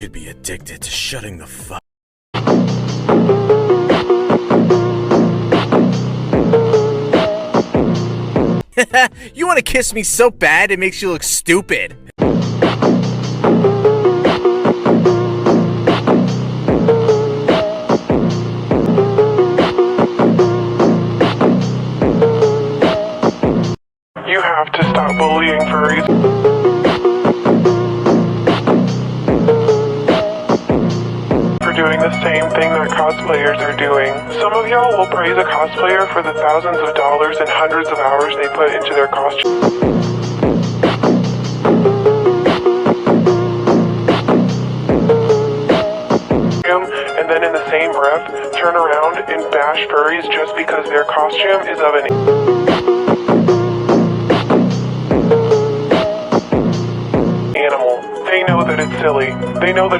You'd be addicted to shutting the fuck. You want to kiss me so bad it makes you look stupid. You have to stop bullying furries. For doing the same thing that cosplayers are doing. Some of y'all will praise a cosplayer for the thousands of dollars and hundreds of hours they put into their costume. And then in the same breath, turn around and bash furries just because their costume is of an animal. They know that it's silly. They know that